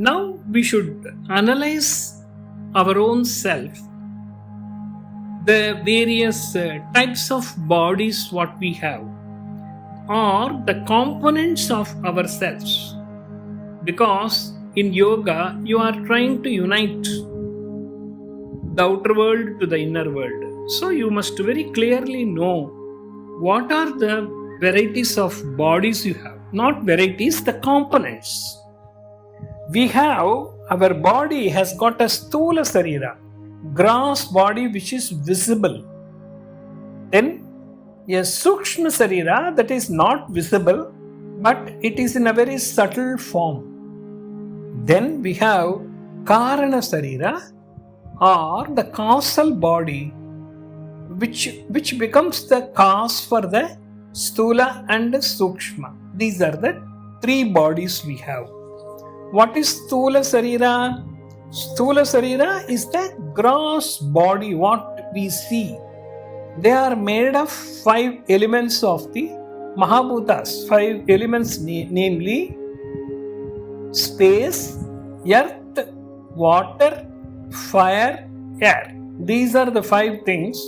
Now we should analyze our own self, the various types of bodies what we have, or the components of ourselves. Because in yoga you are trying to unite the outer world to the inner world. So you must very clearly know what are the varieties of bodies you have. Not varieties, the components. We have, our body has got a sthula sarira, gross body which is visible. Then a sukshma sarira that is not visible, but it is in a very subtle form. Then we have karana sarira, or the causal body, which becomes the cause for the sthula and sukshma. These are the three bodies we have. What is sthula sarira? Sthula sarira is the gross body, what we see. They are made of 5 elements of the Mahabhutas, 5 elements, namely space, earth, water, fire, air. These are the 5 things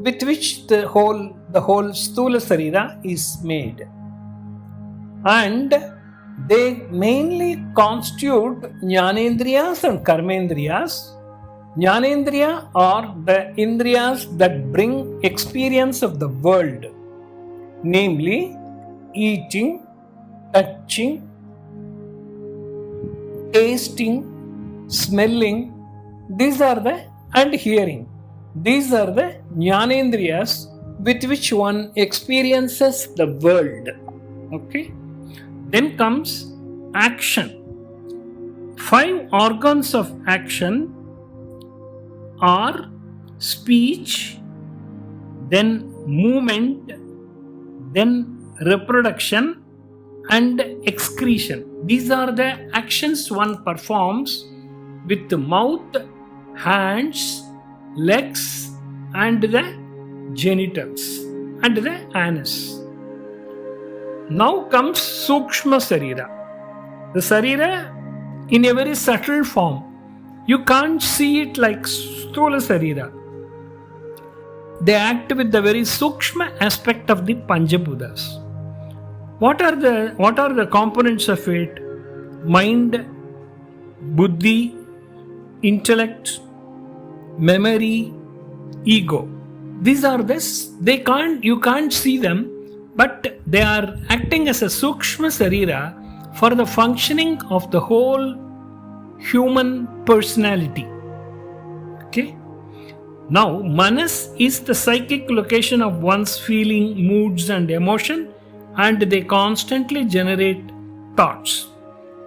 with which the whole sthula sarira is made. And they mainly constitute jnanendriyas and karmendriyas. Jnanendriya are the indriyas that bring experience of the world, namely eating, touching, tasting, smelling, and hearing. These are the jnanendriyas with which one experiences the world. Okay? Then comes action. 5 organs of action are speech, then movement, then reproduction, and excretion. These are the actions one performs with the mouth, hands, legs, and the genitals, and the anus. Now comes sukshma sarira. The sarira in a very subtle form. You can't see it like sthula sarira. They act with the very sukshma aspect of the Panchabhutas. What are the components of it? Mind, buddhi, intellect, memory, ego. These are this. You can't see them, but they are acting as a sukshma sarira for the functioning of the whole human personality. Okay? Now, manas is the psychic location of one's feeling, moods, and emotion, and they constantly generate thoughts.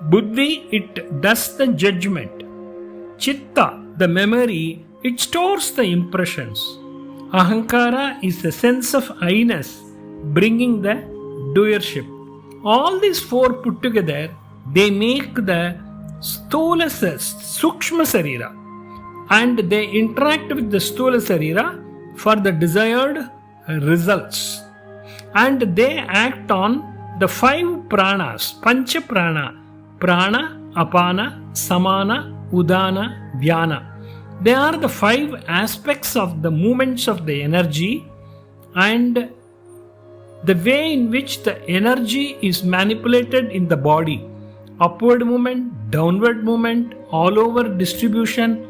Buddhi, it does the judgment. Chitta, the memory, it stores the impressions. Ahankara is the sense of I-ness, bringing the doership. All these 4 put together, they make the sthula sukshma sarira, and they interact with the sthula sarira for the desired results. And they act on the 5 pranas, pancha prana, prana, apana, samana, udana, vyana. They are the 5 aspects of the movements of the energy and the way in which the energy is manipulated in the body. Upward movement, downward movement, all over distribution,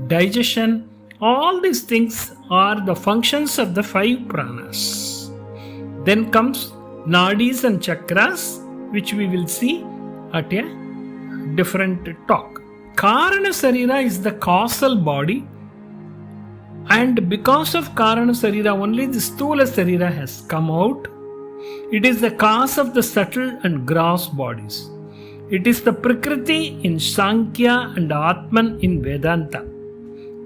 digestion, all these things are the functions of the 5 pranas. Then comes nadis and chakras, which we will see at a different talk. Karana sarira is the causal body, and because of Karana sarira only the sthula sarira has come out. It is the cause of the subtle and gross bodies. It is the Prakriti in Sankhya and Atman in Vedanta.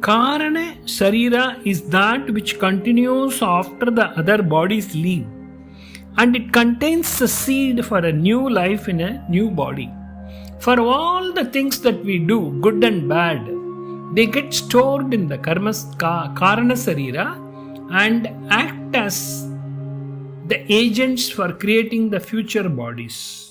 Karana sarira is that which continues after the other bodies leave, and it contains the seed for a new life in a new body. For all the things that we do, good and bad, they get stored in the Karana sarira and act as the agents for creating the future bodies.